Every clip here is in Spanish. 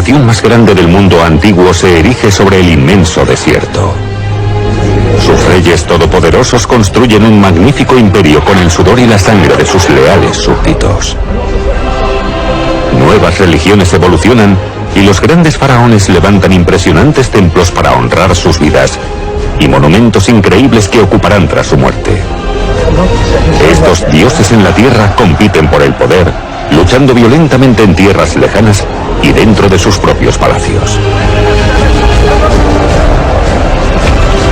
civilización más grande del mundo antiguo se erige sobre el inmenso desierto. Sus reyes todopoderosos construyen un magnífico imperio con el sudor y la sangre de sus leales súbditos. Nuevas religiones evolucionan y los grandes faraones levantan impresionantes templos para honrar sus vidas y monumentos increíbles que ocuparán tras su muerte. Estos dioses en la tierra compiten por el poder, luchando violentamente en tierras lejanas y dentro de sus propios palacios.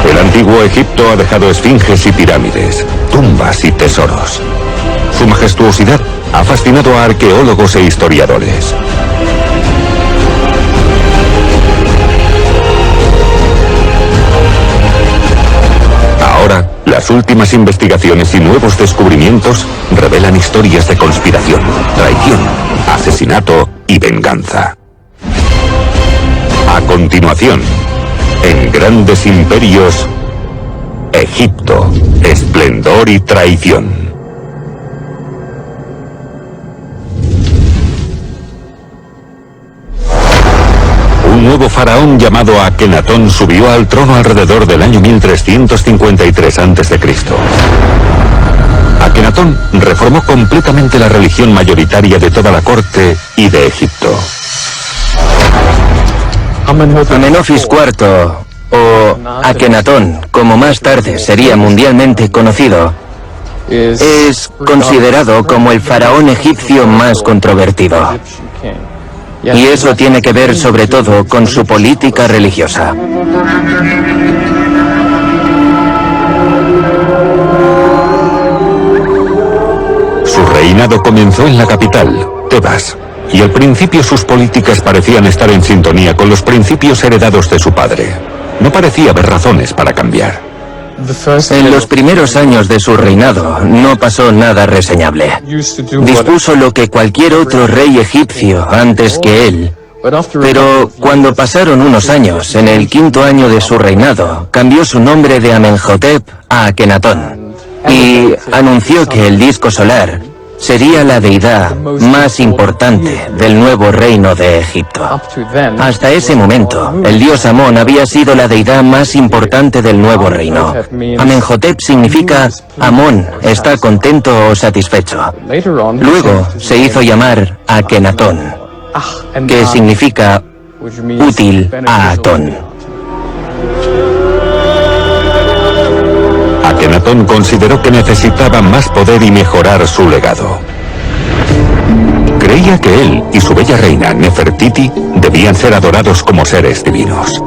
El antiguo Egipto ha dejado esfinges y pirámides, tumbas y tesoros. Su majestuosidad ha fascinado a arqueólogos e historiadores. Ahora, las últimas investigaciones y nuevos descubrimientos revelan historias de conspiración, traición, asesinato y venganza. A continuación, en Grandes Imperios, Egipto, esplendor y traición. Un nuevo faraón llamado Akenatón subió al trono alrededor del año 1353 a.C. Akenatón reformó completamente la religión mayoritaria de toda la corte y de Egipto. Amenofis IV, o Akenatón, como más tarde sería mundialmente conocido, es considerado como el faraón egipcio más controvertido. Y eso tiene que ver sobre todo con su política religiosa. Su reinado comenzó en la capital, Tebas, y al principio sus políticas parecían estar en sintonía con los principios heredados de su padre. No parecía haber razones para cambiar. En los primeros años de su reinado no pasó nada reseñable. Dispuso lo que cualquier otro rey egipcio antes que él. Pero cuando pasaron unos años, en el 5.º año de su reinado, cambió su nombre de Amenhotep a Akenatón y anunció que el disco solar sería la deidad más importante del nuevo reino de Egipto. Hasta ese momento, el dios Amón había sido la deidad más importante del nuevo reino. Amenhotep significa Amón está contento o satisfecho. Luego se hizo llamar Akenatón, que significa útil a Atón. Akenatón consideró que necesitaba más poder y mejorar su legado. Creía que él y su bella reina, Nefertiti, debían ser adorados como seres divinos.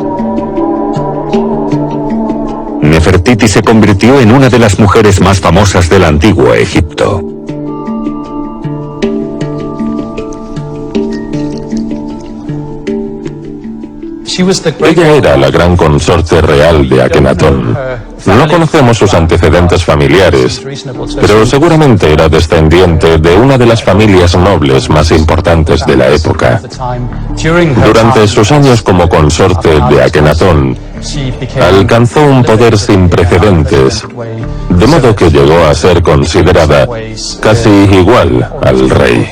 Nefertiti se convirtió en una de las mujeres más famosas del antiguo Egipto. Ella era la gran consorte real de Akenatón. No conocemos sus antecedentes familiares, pero seguramente era descendiente de una de las familias nobles más importantes de la época. Durante sus años como consorte de Akenatón, alcanzó un poder sin precedentes, de modo que llegó a ser considerada casi igual al rey.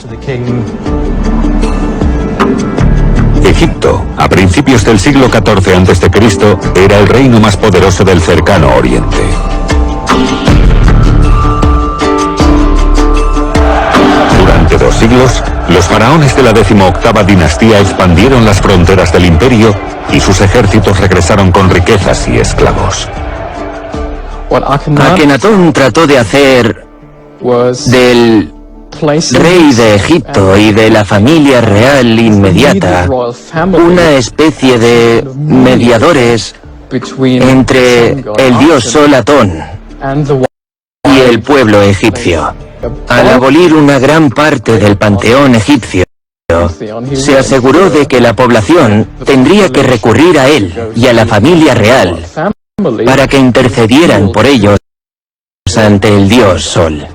Egipto, a principios del siglo XIV a.C., era el reino más poderoso del cercano Oriente. Durante 2 siglos, los faraones de la 18ª dinastía expandieron las fronteras del imperio y sus ejércitos regresaron con riquezas y esclavos. Akenatón trató de hacer del rey de Egipto y de la familia real inmediata una especie de mediadores entre el dios Sol Atón y el pueblo egipcio. Al abolir una gran parte del panteón egipcio, se aseguró de que la población tendría que recurrir a él y a la familia real para que intercedieran por ellos ante el dios Sol.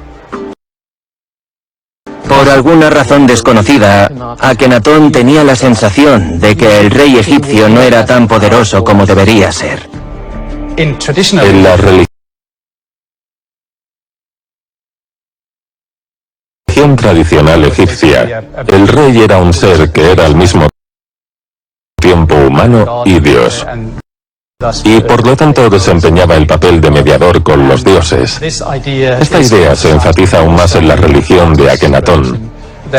Por alguna razón desconocida, Akenatón tenía la sensación de que el rey egipcio no era tan poderoso como debería ser. En la religión tradicional egipcia, el rey era un ser que era al mismo tiempo humano y Dios, y por lo tanto desempeñaba el papel de mediador con los dioses. Esta idea se enfatiza aún más en la religión de Akenatón.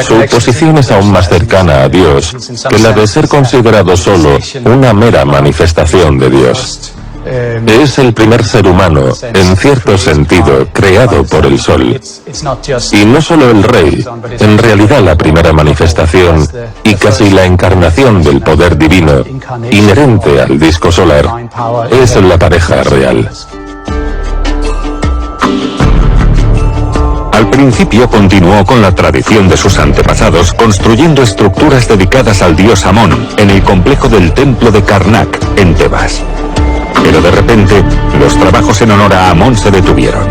Su posición es aún más cercana a Dios que la de ser considerado solo una mera manifestación de Dios. Es el primer ser humano, en cierto sentido, creado por el Sol. Y no solo el Rey, en realidad la primera manifestación y casi la encarnación del poder divino, inherente al disco solar, es la pareja real. Al principio continuó con la tradición de sus antepasados, construyendo estructuras dedicadas al dios Amón en el complejo del templo de Karnak, en Tebas. Pero de repente, los trabajos en honor a Amón se detuvieron.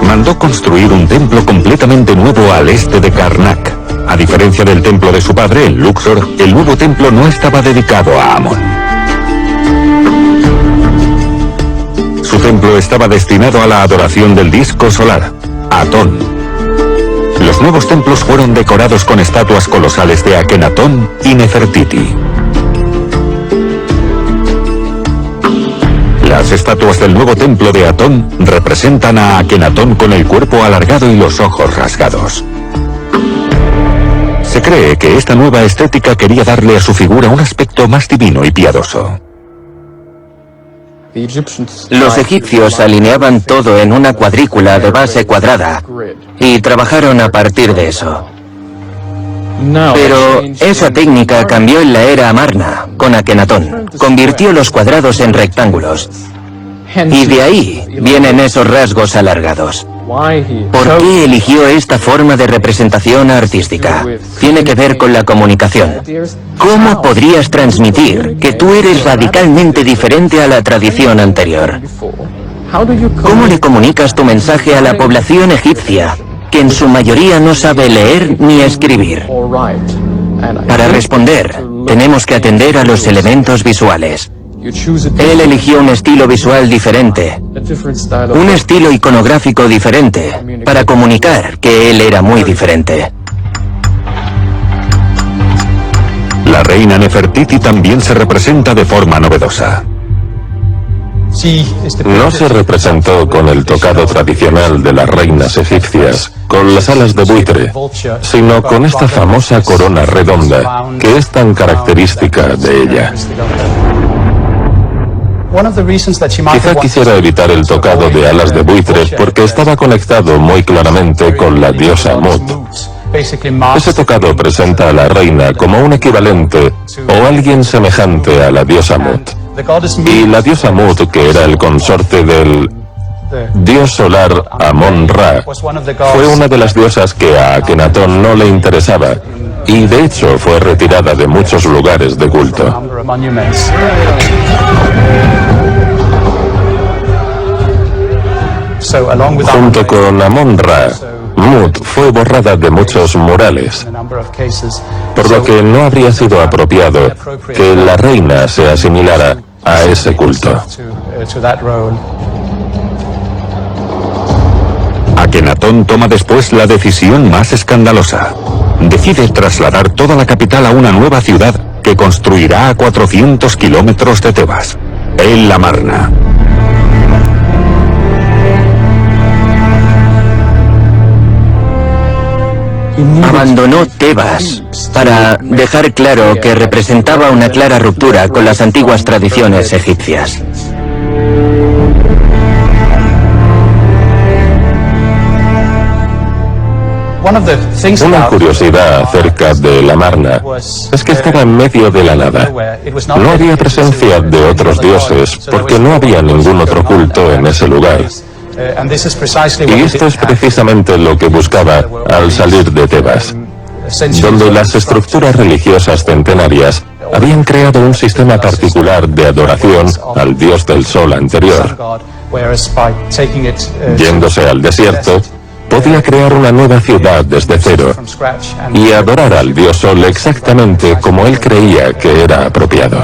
Mandó construir un templo completamente nuevo al este de Karnak. A diferencia del templo de su padre, en Luxor, el nuevo templo no estaba dedicado a Amón. Su templo estaba destinado a la adoración del disco solar, Atón. Los nuevos templos fueron decorados con estatuas colosales de Akenatón y Nefertiti. Las estatuas del nuevo templo de Atón representan a Akenatón con el cuerpo alargado y los ojos rasgados. Se cree que esta nueva estética quería darle a su figura un aspecto más divino y piadoso. Los egipcios alineaban todo en una cuadrícula de base cuadrada y trabajaron a partir de eso. Pero esa técnica cambió en la era Amarna, con Akenatón. Convirtió los cuadrados en rectángulos. Y de ahí vienen esos rasgos alargados. ¿Por qué eligió esta forma de representación artística? Tiene que ver con la comunicación. ¿Cómo podrías transmitir que tú eres radicalmente diferente a la tradición anterior? ¿Cómo le comunicas tu mensaje a la población egipcia, que en su mayoría no sabe leer ni escribir? Para responder, tenemos que atender a los elementos visuales. Él eligió un estilo visual diferente, un estilo iconográfico diferente, para comunicar que él era muy diferente. La reina Nefertiti también se representa de forma novedosa. No se representó con el tocado tradicional de las reinas egipcias, con las alas de buitre, sino con esta famosa corona redonda, que es tan característica de ella. Quizá quisiera evitar el tocado de alas de buitre porque estaba conectado muy claramente con la diosa Mut. Ese tocado presenta a la reina como un equivalente o alguien semejante a la diosa Mut. Y la diosa Mut, que era el consorte del dios solar Amón-Ra, fue una de las diosas que a Akenatón no le interesaba, y de hecho fue retirada de muchos lugares de culto. Junto con Amón-Ra, Mut fue borrada de muchos murales, por lo que no habría sido apropiado que la reina se asimilara a ese culto. Akenatón toma después la decisión más escandalosa. Decide trasladar toda la capital a una nueva ciudad que construirá a 400 kilómetros de Tebas, El Amarna. Abandonó Tebas para dejar claro que representaba una clara ruptura con las antiguas tradiciones egipcias. Una curiosidad acerca de la Amarna es que estaba en medio de la nada. No había presencia de otros dioses porque no había ningún otro culto en ese lugar. Y esto es precisamente lo que buscaba al salir de Tebas, donde las estructuras religiosas centenarias habían creado un sistema particular de adoración al dios del sol anterior. Yéndose al desierto, podía crear una nueva ciudad desde cero y adorar al dios Sol exactamente como él creía que era apropiado.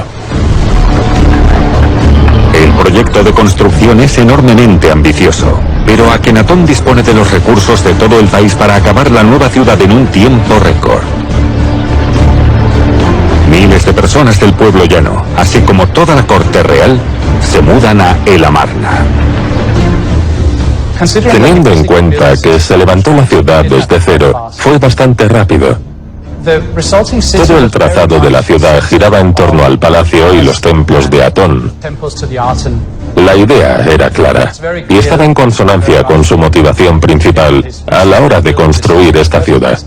El proyecto de construcción es enormemente ambicioso, pero Akenatón dispone de los recursos de todo el país para acabar la nueva ciudad en un tiempo récord. Miles de personas del pueblo llano, así como toda la corte real, se mudan a El Amarna. Teniendo en cuenta que se levantó la ciudad desde cero, fue bastante rápido. Todo el trazado de la ciudad giraba en torno al palacio y los templos de Atón. La idea era clara y estaba en consonancia con su motivación principal a la hora de construir esta ciudad,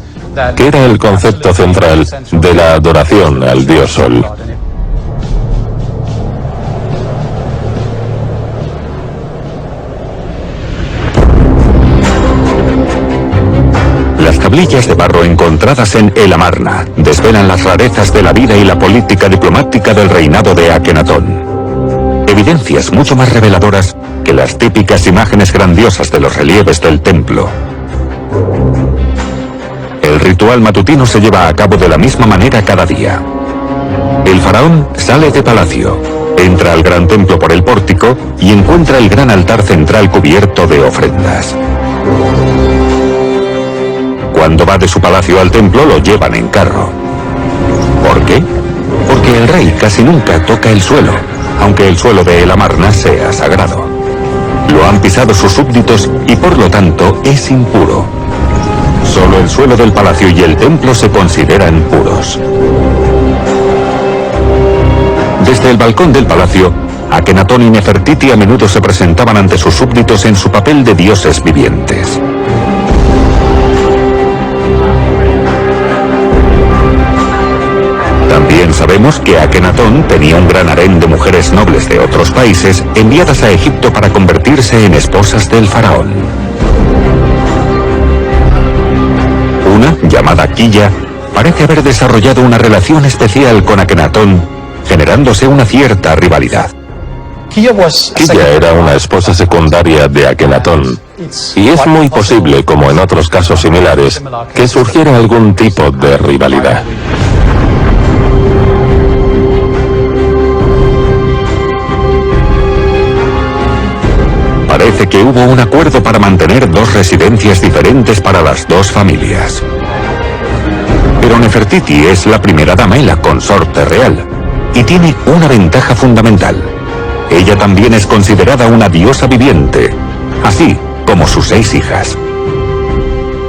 que era el concepto central de la adoración al dios Sol. Las tablillas de barro encontradas en El Amarna desvelan las rarezas de la vida y la política diplomática del reinado de Akenatón. Evidencias mucho más reveladoras que las típicas imágenes grandiosas de los relieves del templo. El ritual matutino se lleva a cabo de la misma manera cada día. El faraón sale de palacio, entra al gran templo por el pórtico y encuentra el gran altar central cubierto de ofrendas. Cuando va de su palacio al templo lo llevan en carro. ¿Por qué? Porque el rey casi nunca toca el suelo, aunque el suelo de El Amarna sea sagrado. Lo han pisado sus súbditos y por lo tanto es impuro. Solo el suelo del palacio y el templo se consideran puros. Desde el balcón del palacio, Akenatón y Nefertiti a menudo se presentaban ante sus súbditos en su papel de dioses vivientes. También sabemos que Akenatón tenía un gran harén de mujeres nobles de otros países enviadas a Egipto para convertirse en esposas del faraón. Una, llamada Quilla, parece haber desarrollado una relación especial con Akenatón, generándose una cierta rivalidad. Quilla era una esposa secundaria de Akenatón, y es muy posible, como en otros casos similares, que surgiera algún tipo de rivalidad. Parece que hubo un acuerdo para mantener dos residencias diferentes para las dos familias. Pero Nefertiti es la primera dama y la consorte real, y tiene una ventaja fundamental. Ella también es considerada una diosa viviente, así como sus 6 hijas.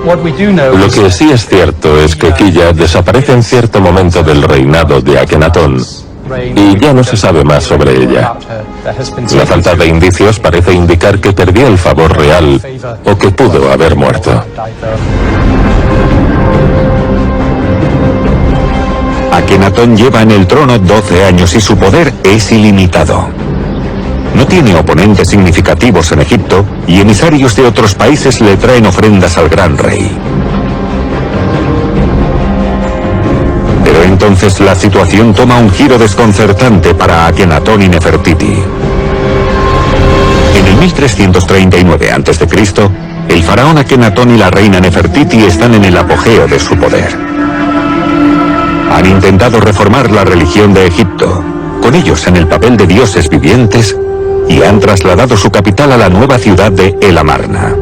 Lo que sí es cierto es que Quilla desaparece en cierto momento del reinado de Akenatón, y ya no se sabe más sobre ella. La falta de indicios parece indicar que perdió el favor real o que pudo haber muerto. Akenatón lleva en el trono 12 años y su poder es ilimitado. No tiene oponentes significativos en Egipto y emisarios de otros países le traen ofrendas al gran rey. Pero entonces la situación toma un giro desconcertante para Akenatón y Nefertiti. En el 1339 a.C., el faraón Akenatón y la reina Nefertiti están en el apogeo de su poder. Han intentado reformar la religión de Egipto, con ellos en el papel de dioses vivientes, y han trasladado su capital a la nueva ciudad de El Amarna.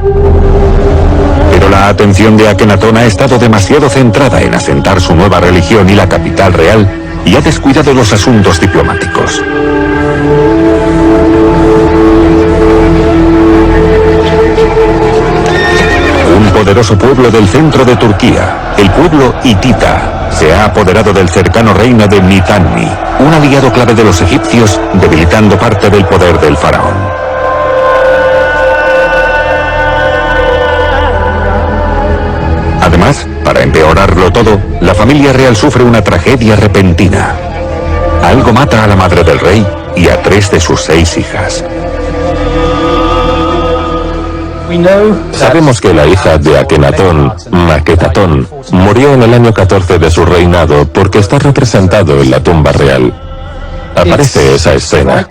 Pero la atención de Akenatón ha estado demasiado centrada en asentar su nueva religión y la capital real, y ha descuidado los asuntos diplomáticos. Un poderoso pueblo del centro de Turquía, el pueblo hitita, se ha apoderado del cercano reino de Mitanni, un aliado clave de los egipcios, debilitando parte del poder del faraón. Además, para empeorarlo todo, la familia real sufre una tragedia repentina. Algo mata a la madre del rey y a 3 de sus 6 hijas. Sabemos que la hija de Akenatón, Maquetatón, murió en el año 14 de su reinado porque está representado en la tumba real. Aparece esa escena.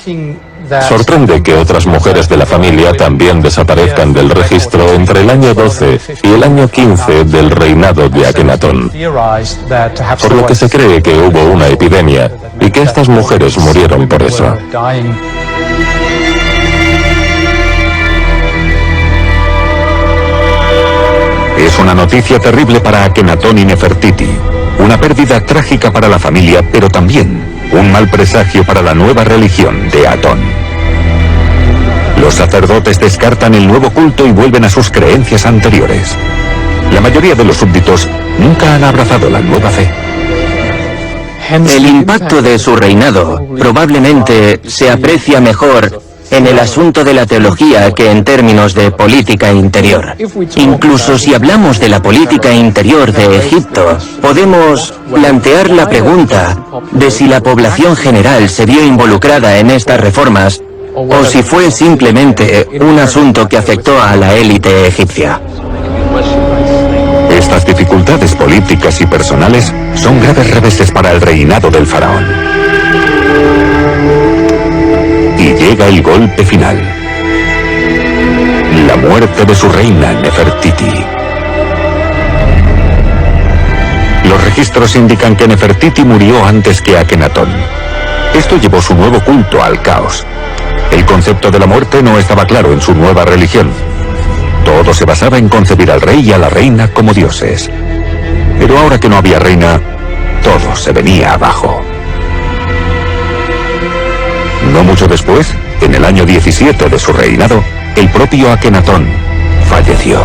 Sorprende que otras mujeres de la familia también desaparezcan del registro entre el año 12 y el año 15 del reinado de Akenatón, por lo que se cree que hubo una epidemia y que estas mujeres murieron por eso. Es una noticia terrible para Akenatón y Nefertiti, una pérdida trágica para la familia, pero también un mal presagio para la nueva religión de Atón. Los sacerdotes descartan el nuevo culto y vuelven a sus creencias anteriores. La mayoría de los súbditos nunca han abrazado la nueva fe. El impacto de su reinado probablemente se aprecia mejor en el asunto de la teología que en términos de política interior. Incluso si hablamos de la política interior de Egipto, podemos plantear la pregunta de si la población general se vio involucrada en estas reformas o si fue simplemente un asunto que afectó a la élite egipcia. Estas dificultades políticas y personales son graves reveses para el reinado del faraón. Y llega el golpe final. La muerte de su reina Nefertiti. Los registros indican que Nefertiti murió antes que Akenatón. Esto llevó su nuevo culto al caos. El concepto de la muerte no estaba claro en su nueva religión. Todo se basaba en concebir al rey y a la reina como dioses. Pero ahora que no había reina, todo se venía abajo. No mucho después, en el año 17 de su reinado, el propio Akenatón falleció.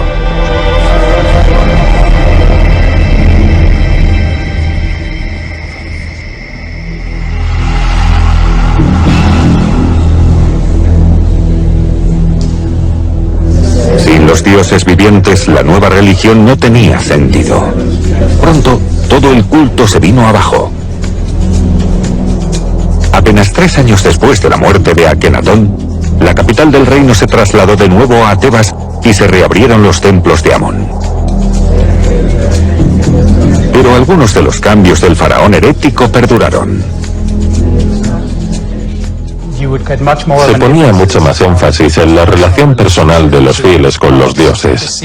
Sin los dioses vivientes, la nueva religión no tenía sentido. Pronto, todo el culto se vino abajo. Apenas 3 años después de la muerte de Akenatón, la capital del reino se trasladó de nuevo a Tebas y se reabrieron los templos de Amón. Pero algunos de los cambios del faraón herético perduraron. Se ponía mucho más énfasis en la relación personal de los fieles con los dioses.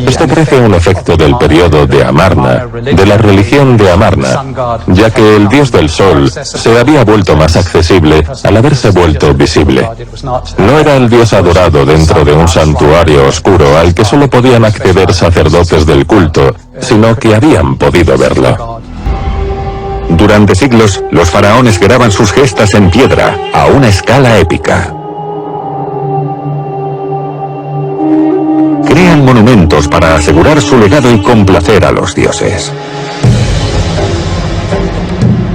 Esto parece un efecto del periodo de Amarna, de la religión de Amarna, ya que el dios del sol se había vuelto más accesible al haberse vuelto visible. No era el dios adorado dentro de un santuario oscuro al que solo podían acceder sacerdotes del culto, sino que habían podido verlo. Durante siglos, los faraones graban sus gestas en piedra, a una escala épica. Crean monumentos para asegurar su legado y complacer a los dioses.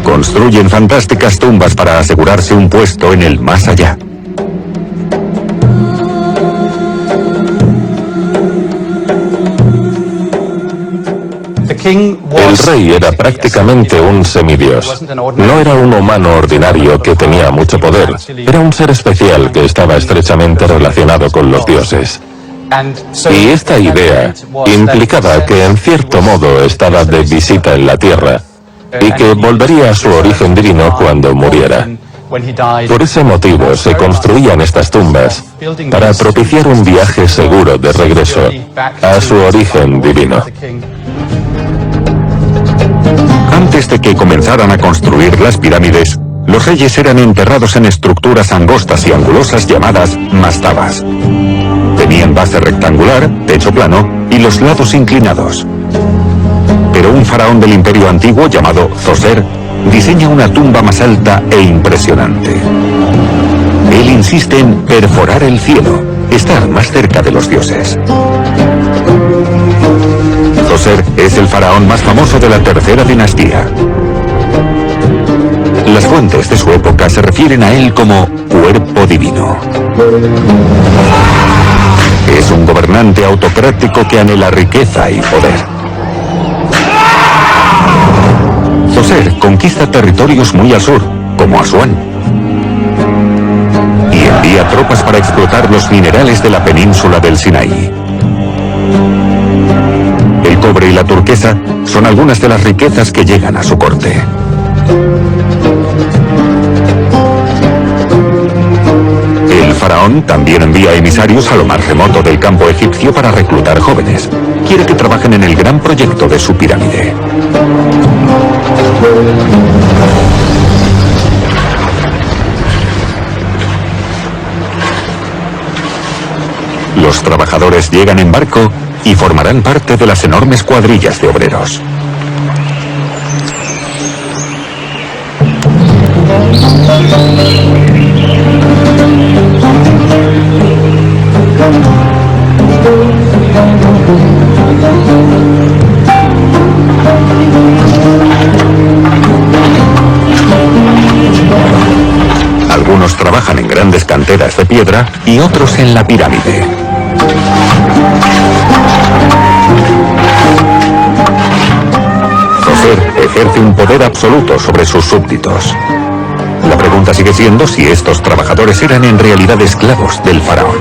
Construyen fantásticas tumbas para asegurarse un puesto en el más allá. El rey era prácticamente un semidios. No era un humano ordinario que tenía mucho poder. Era un ser especial que estaba estrechamente relacionado con los dioses. Y esta idea implicaba que en cierto modo estaba de visita en la tierra y que volvería a su origen divino cuando muriera. Por ese motivo se construían estas tumbas, para propiciar un viaje seguro de regreso a su origen divino. Antes de que comenzaran a construir las pirámides, los reyes eran enterrados en estructuras angostas y angulosas llamadas mastabas. Tenían base rectangular, techo plano y los lados inclinados. Pero un faraón del imperio antiguo llamado Zoser diseña una tumba más alta e impresionante. Él insiste en perforar el cielo, estar más cerca de los dioses. Zoser es el faraón más famoso de la tercera dinastía. Las fuentes de su época se refieren a él como cuerpo divino. Es un gobernante autocrático que anhela riqueza y poder. Zoser conquista territorios muy al sur, como Asuán, y envía tropas para explotar los minerales de la península del Sinaí. El cobre y la turquesa son algunas de las riquezas que llegan a su corte. también envía emisarios a lo más remoto del campo egipcio para reclutar jóvenes. Quiere que trabajen en el gran proyecto de su pirámide. Los trabajadores llegan en barco y formarán parte de las enormes cuadrillas de obreros. Algunos trabajan en grandes canteras de piedra y otros en la pirámide. Zoser ejerce un poder absoluto sobre sus súbditos. La pregunta sigue siendo si estos trabajadores eran en realidad esclavos del faraón.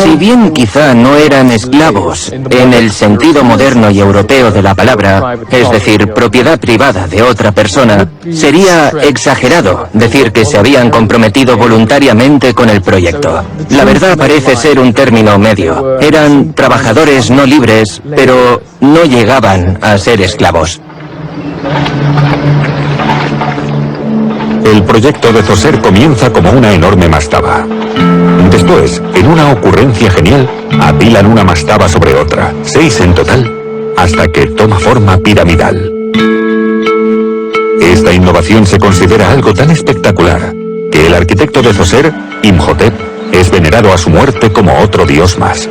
Si bien quizá no eran esclavos en el sentido moderno y europeo de la palabra, es decir, propiedad privada de otra persona, sería exagerado decir que se habían comprometido voluntariamente con el proyecto. La verdad parece ser un término medio. Eran trabajadores no libres, pero no llegaban a ser esclavos. El proyecto de Zoser comienza como una enorme mastaba. Después, en una ocurrencia genial, apilan una mastaba sobre otra, 6 en total, hasta que toma forma piramidal. Esta innovación se considera algo tan espectacular que el arquitecto de Zoser, Imhotep, es venerado a su muerte como otro dios más.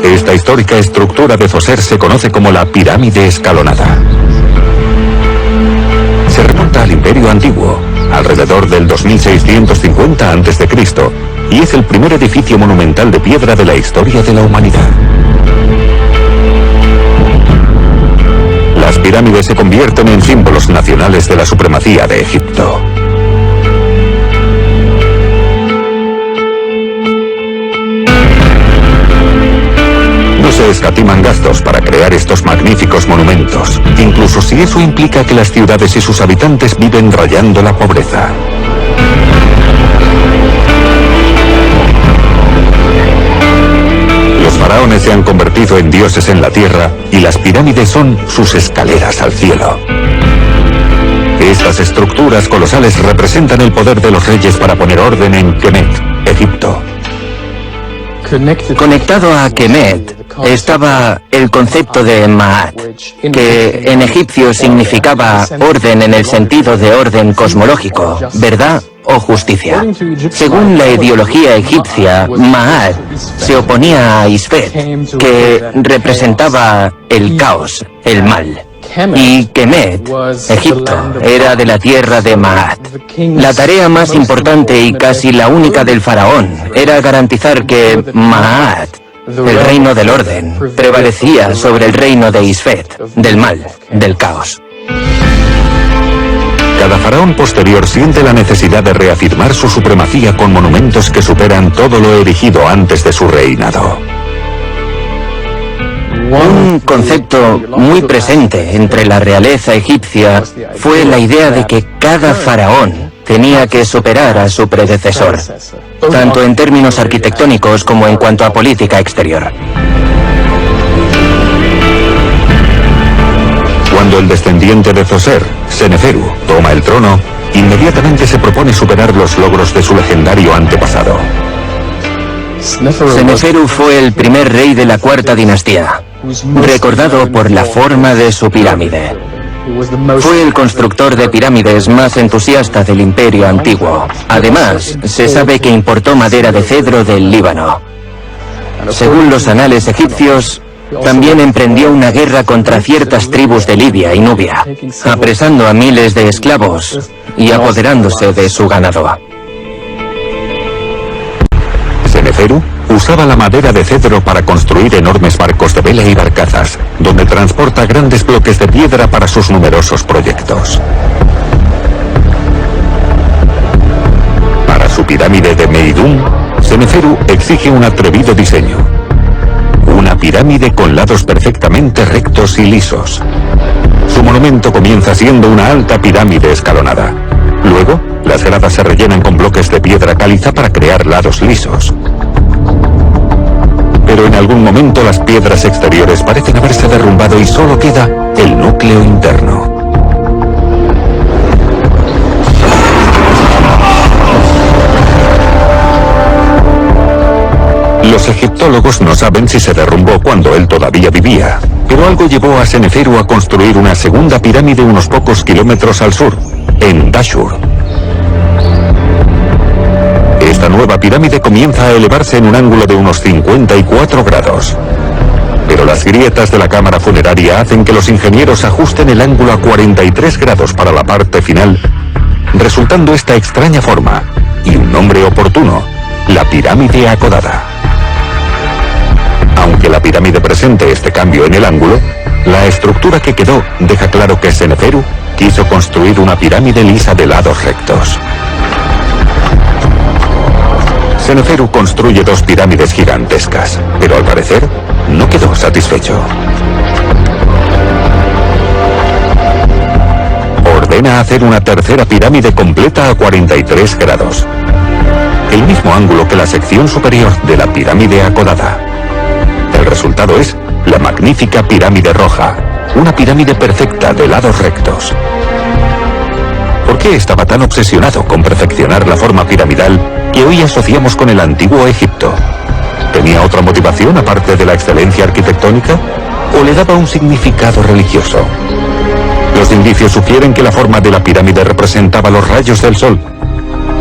Esta histórica estructura de Zoser se conoce como la pirámide escalonada. Se remonta al Imperio Antiguo, alrededor del 2650 a.C., y es el primer edificio monumental de piedra de la historia de la humanidad. Las pirámides se convierten en símbolos nacionales de la supremacía de Egipto. No se escatiman gastos para crear estos magníficos monumentos, incluso si eso implica que las ciudades y sus habitantes viven rayando la pobreza. Los faraones se han convertido en dioses en la tierra y las pirámides son sus escaleras al cielo. Estas estructuras colosales representan el poder de los reyes para poner orden en Kemet, Egipto. Conectado a Kemet estaba el concepto de Ma'at, que en egipcio significaba orden en el sentido de orden cosmológico, verdad o justicia. Según la ideología egipcia, Ma'at se oponía a Isfet, que representaba el caos, el mal. Y Kemet, Egipto, era de la tierra de Ma'at. La tarea más importante y casi la única del faraón era garantizar que Ma'at, el reino del orden, prevalecía sobre el reino de Isfet, del mal, del caos. Cada faraón posterior siente la necesidad de reafirmar su supremacía con monumentos que superan todo lo erigido antes de su reinado. Un concepto muy presente entre la realeza egipcia fue la idea de que cada faraón tenía que superar a su predecesor, tanto en términos arquitectónicos como en cuanto a política exterior. Cuando el descendiente de Zoser, Seneferu, toma el trono, inmediatamente se propone superar los logros de su legendario antepasado. Seneferu fue el primer rey de la cuarta dinastía, recordado por la forma de su pirámide. Fue el constructor de pirámides más entusiasta del Imperio Antiguo. Además, se sabe que importó madera de cedro del Líbano. Según los anales egipcios, también emprendió una guerra contra ciertas tribus de Libia y Nubia, apresando a miles de esclavos y apoderándose de su ganado. Seneferu usaba la madera de cedro para construir enormes barcos de vela y barcazas, donde transporta grandes bloques de piedra para sus numerosos proyectos. Para su pirámide de Meidum, Seneferu exige un atrevido diseño. Una pirámide con lados perfectamente rectos y lisos. Su monumento comienza siendo una alta pirámide escalonada. Luego, las gradas se rellenan con bloques de piedra caliza para crear lados lisos. Pero en algún momento las piedras exteriores parecen haberse derrumbado y solo queda el núcleo interno. Los egiptólogos no saben si se derrumbó cuando él todavía vivía, pero algo llevó a Seneferu a construir una segunda pirámide unos pocos kilómetros al sur, en Dashur. Esta nueva pirámide comienza a elevarse en un ángulo de unos 54 grados. Pero las grietas de la cámara funeraria hacen que los ingenieros ajusten el ángulo a 43 grados para la parte final, resultando esta extraña forma y un nombre oportuno, la pirámide acodada. Aunque la pirámide presente este cambio en el ángulo, la estructura que quedó deja claro que Seneferu quiso construir una pirámide lisa de lados rectos. Seneferu construye dos pirámides gigantescas, pero al parecer no quedó satisfecho. Ordena hacer una tercera pirámide completa a 43 grados. El mismo ángulo que la sección superior de la pirámide acodada. El resultado es la magnífica pirámide roja, una pirámide perfecta de lados rectos. ¿Por qué estaba tan obsesionado con perfeccionar la forma piramidal que hoy asociamos con el antiguo Egipto? ¿Tenía otra motivación aparte de la excelencia arquitectónica? ¿O le daba un significado religioso? Los indicios sugieren que la forma de la pirámide representaba los rayos del sol.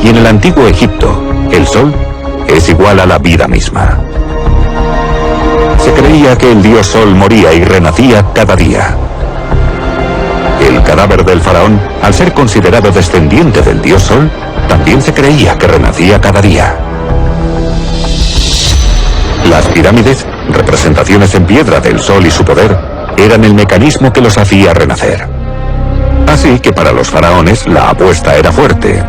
Y en el antiguo Egipto, el sol es igual a la vida misma. Se creía que el dios sol moría y renacía cada día. El cadáver del faraón, al ser considerado descendiente del dios sol, también se creía que renacía cada día. Las pirámides, representaciones en piedra del sol y su poder, eran el mecanismo que los hacía renacer. Así que para los faraones la apuesta era fuerte.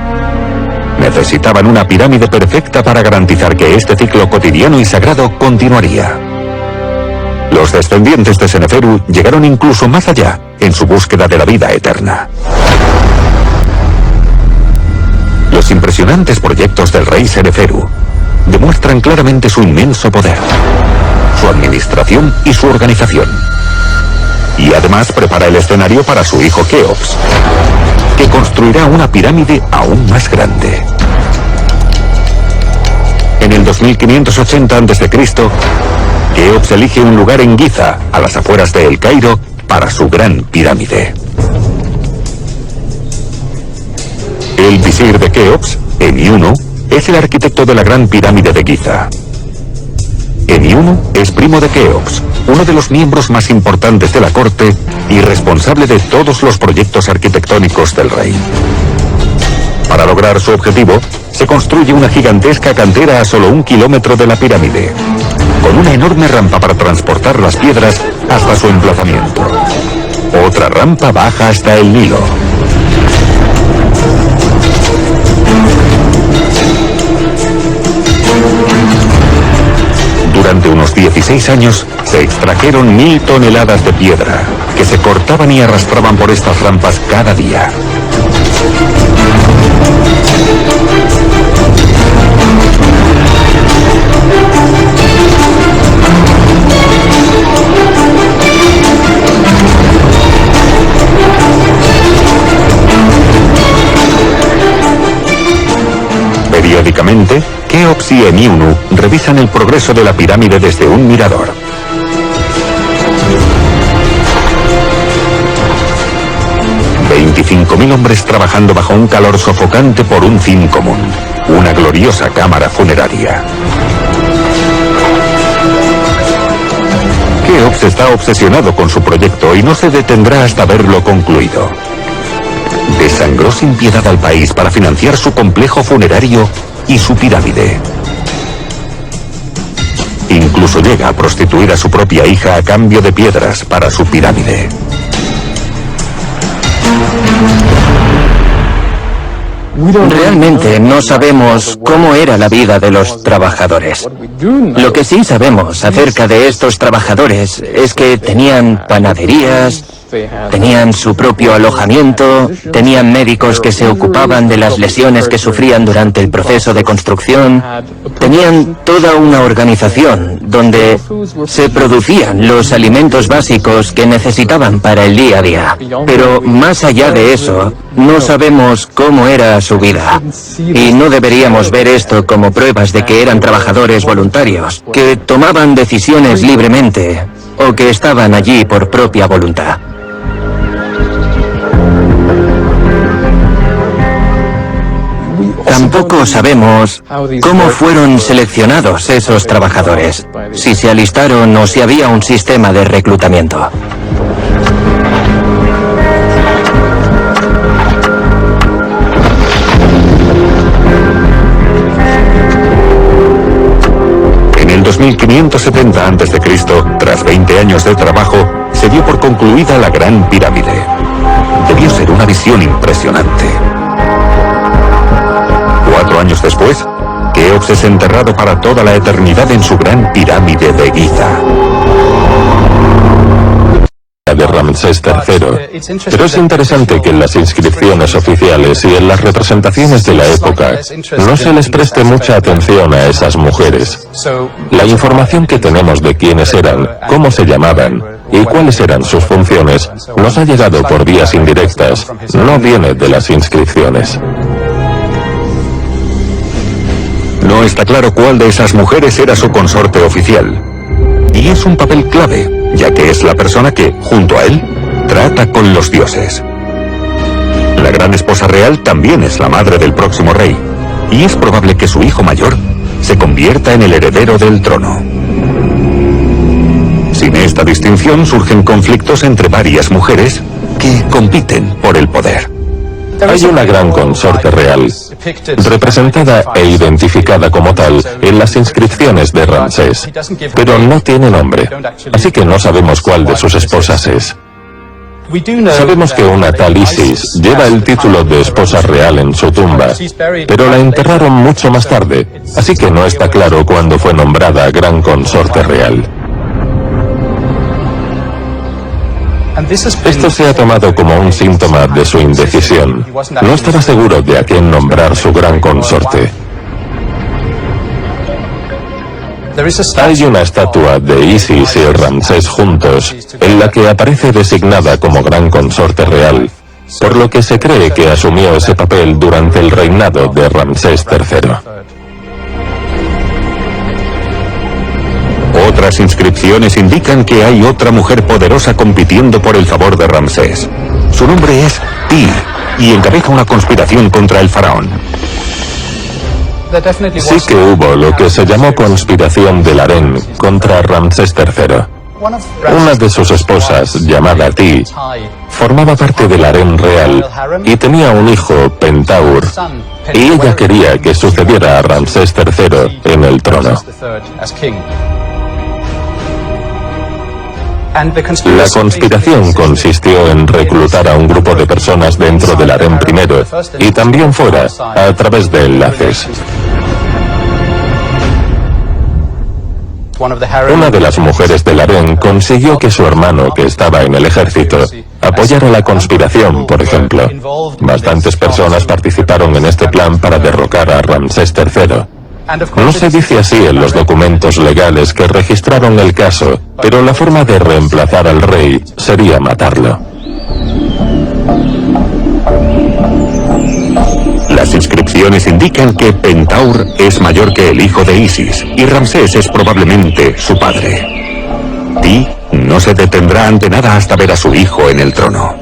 Necesitaban una pirámide perfecta para garantizar que este ciclo cotidiano y sagrado continuaría. Los descendientes de Seneferu llegaron incluso más allá en su búsqueda de la vida eterna. Los impresionantes proyectos del rey Seneferu demuestran claramente su inmenso poder, su administración y su organización. Y además prepara el escenario para su hijo Keops, que construirá una pirámide aún más grande. En el 2580 a.C., Keops elige un lugar en Giza, a las afueras de El Cairo, para su gran pirámide. El visir de Keops, Eniuno, es el arquitecto de la gran pirámide de Giza. Eniuno es primo de Keops, uno de los miembros más importantes de la corte y responsable de todos los proyectos arquitectónicos del rey. Para lograr su objetivo, se construye una gigantesca cantera a solo 1 kilómetro de la pirámide, con una enorme rampa para transportar las piedras hasta su emplazamiento. Otra rampa baja hasta el Nilo. Durante unos 16 años se extrajeron 1000 toneladas de piedra, que se cortaban y arrastraban por estas rampas cada día. Periódicamente, Keops y Eniuno revisan el progreso de la pirámide desde un mirador. $25.000 hombres trabajando bajo un calor sofocante por un fin común, una gloriosa cámara funeraria. Keops está obsesionado con su proyecto y no se detendrá hasta verlo concluido. Desangró sin piedad al país para financiar su complejo funerario y su pirámide. Incluso llega a prostituir a su propia hija a cambio de piedras para su pirámide. Realmente no sabemos cómo era la vida de los trabajadores. Lo que sí sabemos acerca de estos trabajadores es que tenían panaderías, tenían su propio alojamiento, tenían médicos que se ocupaban de las lesiones que sufrían durante el proceso de construcción, tenían toda una organización donde se producían los alimentos básicos que necesitaban para el día a día. Pero más allá de eso, no sabemos cómo era su vida. Y no deberíamos ver esto como pruebas de que eran trabajadores voluntarios, que tomaban decisiones libremente o que estaban allí por propia voluntad. Tampoco sabemos cómo fueron seleccionados esos trabajadores, si se alistaron o si había un sistema de reclutamiento. En el 2570 a.C., tras 20 años de trabajo, se dio por concluida la Gran Pirámide. Debió ser una visión impresionante. 4 años después, Keops es enterrado para toda la eternidad en su Gran Pirámide de Giza. De Ramsés III. Pero es interesante que en las inscripciones oficiales y en las representaciones de la época no se les preste mucha atención a esas mujeres. La información que tenemos de quiénes eran, cómo se llamaban y cuáles eran sus funciones nos ha llegado por vías indirectas, no viene de las inscripciones. No está claro cuál de esas mujeres era su consorte oficial. Y es un papel clave, ya que es la persona que, junto a él, trata con los dioses. La gran esposa real también es la madre del próximo rey, y es probable que su hijo mayor se convierta en el heredero del trono. Sin esta distinción surgen conflictos entre varias mujeres que compiten por el poder. Hay una gran consorte real, representada e identificada como tal en las inscripciones de Ramsés, pero no tiene nombre, así que no sabemos cuál de sus esposas es. Sabemos que una tal Isis lleva el título de esposa real en su tumba, pero la enterraron mucho más tarde, así que no está claro cuándo fue nombrada gran consorte real. Esto se ha tomado como un síntoma de su indecisión. No estaba seguro de a quién nombrar su gran consorte. Hay una estatua de Isis y Ramsés juntos, en la que aparece designada como gran consorte real, por lo que se cree que asumió ese papel durante el reinado de Ramsés III. Otras inscripciones indican que hay otra mujer poderosa compitiendo por el favor de Ramsés. Su nombre es Ti, y encabeza una conspiración contra el faraón. Sí que hubo lo que se llamó conspiración del harén contra Ramsés III. Una de sus esposas, llamada Ti, formaba parte del harén real y tenía un hijo, Pentaur, y ella quería que sucediera a Ramsés III en el trono. La conspiración consistió en reclutar a un grupo de personas dentro del harén primero y también fuera, a través de enlaces. Una de las mujeres del harén consiguió que su hermano, que estaba en el ejército, apoyara la conspiración, por ejemplo. Bastantes personas participaron en este plan para derrocar a Ramsés III. No se dice así en los documentos legales que registraron el caso, pero la forma de reemplazar al rey sería matarlo. Las inscripciones indican que Pentaur es mayor que el hijo de Isis, y Ramsés es probablemente su padre. Ti no se detendrá ante nada hasta ver a su hijo en el trono.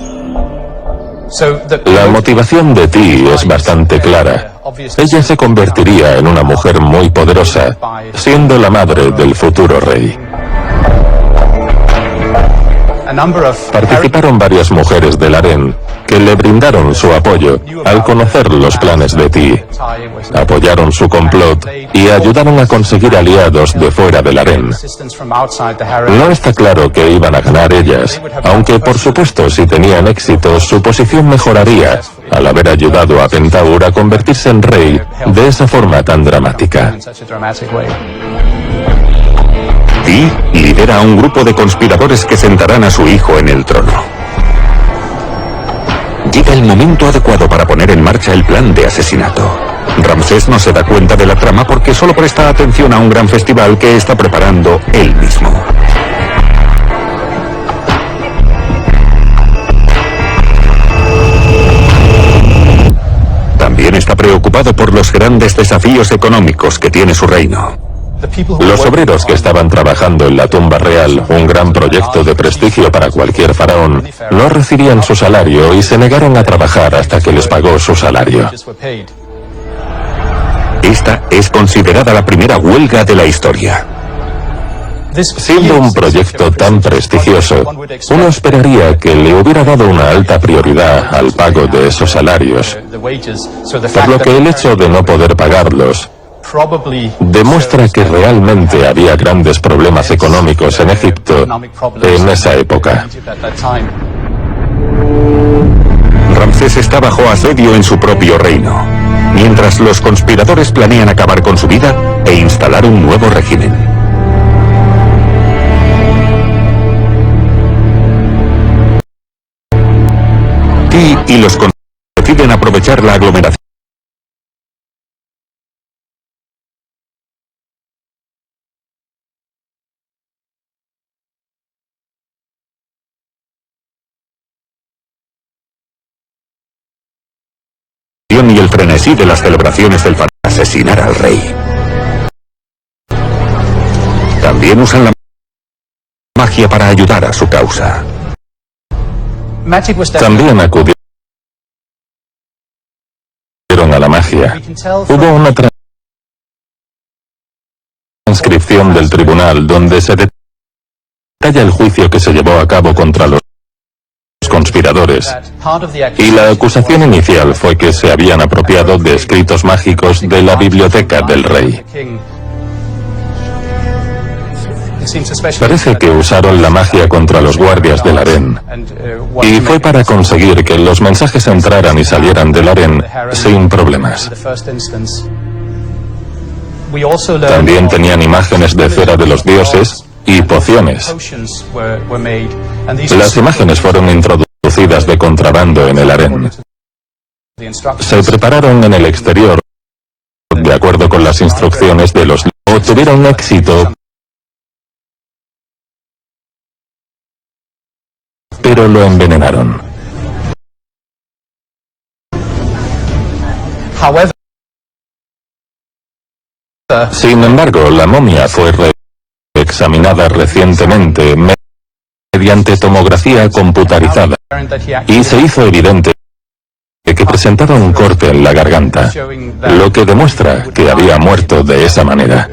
La motivación de Ti es bastante clara. Ella se convertiría en una mujer muy poderosa, siendo la madre del futuro rey. Participaron varias mujeres del harén que le brindaron su apoyo al conocer los planes de Ti. Apoyaron su complot y ayudaron a conseguir aliados de fuera del harén. No está claro que iban a ganar ellas, aunque por supuesto si tenían éxito su posición mejoraría al haber ayudado a Pentaur a convertirse en rey de esa forma tan dramática. Ti lidera a un grupo de conspiradores que sentarán a su hijo en el trono. Llega el momento adecuado para poner en marcha el plan de asesinato. Ramsés no se da cuenta de la trama porque solo presta atención a un gran festival que está preparando él mismo. También está preocupado por los grandes desafíos económicos que tiene su reino. Los obreros que estaban trabajando en la tumba real, un gran proyecto de prestigio para cualquier faraón, no recibían su salario y se negaron a trabajar hasta que les pagó su salario. Esta es considerada la primera huelga de la historia. Siendo un proyecto tan prestigioso, uno esperaría que le hubiera dado una alta prioridad al pago de esos salarios, por lo que el hecho de no poder pagarlos demuestra que realmente había grandes problemas económicos en Egipto en esa época. Ramsés está bajo asedio en su propio reino, mientras los conspiradores planean acabar con su vida e instalar un nuevo régimen. Ti y los deciden aprovechar la aglomeración y el frenesí de las celebraciones del faraón para asesinar al rey. También usan la magia para ayudar a su causa. También acudieron a la magia. Hubo una transcripción del tribunal donde se detalla el juicio que se llevó a cabo contra los conspiradores, y la acusación inicial fue que se habían apropiado de escritos mágicos de la biblioteca del rey. Parece que usaron la magia contra los guardias del harén, y fue para conseguir que los mensajes entraran y salieran del harén sin problemas. También tenían imágenes de cera de los dioses y pociones. Las imágenes fueron introducidas de contrabando en el harén. Se prepararon en el exterior, de acuerdo con las instrucciones de los líderes. Tuvieron éxito, pero lo envenenaron. Sin embargo, la momia fue examinada recientemente mediante tomografía computarizada y se hizo evidente que presentaba un corte en la garganta, lo que demuestra que había muerto de esa manera.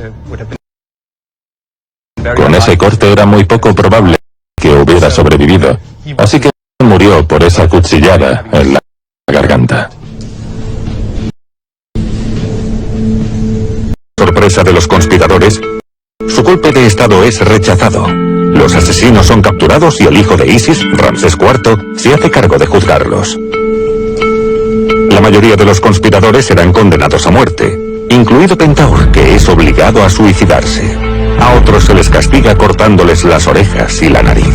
Con ese corte era muy poco probable que hubiera sobrevivido, así que murió por esa cuchillada en la garganta. Sorpresa de los conspiradores, su golpe de estado es rechazado. Los asesinos son capturados y el hijo de Isis, Ramsés IV, se hace cargo de juzgarlos. La mayoría de los conspiradores serán condenados a muerte, incluido Pentaur, que es obligado a suicidarse. A otros se les castiga cortándoles las orejas y la nariz.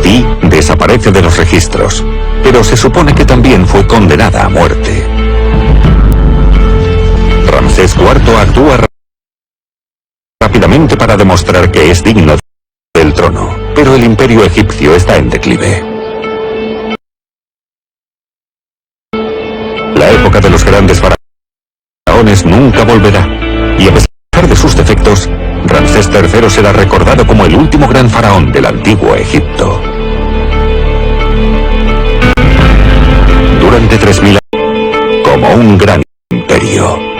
Ti desaparece de los registros, pero se supone que también fue condenada a muerte. Ramsés IV actúa rápidamente para demostrar que es digno del trono, pero el imperio egipcio está en declive. La época de los grandes faraones nunca volverá, y a pesar de sus defectos, Ramsés III será recordado como el último gran faraón del antiguo Egipto. Durante 3000 años, como un gran imperio.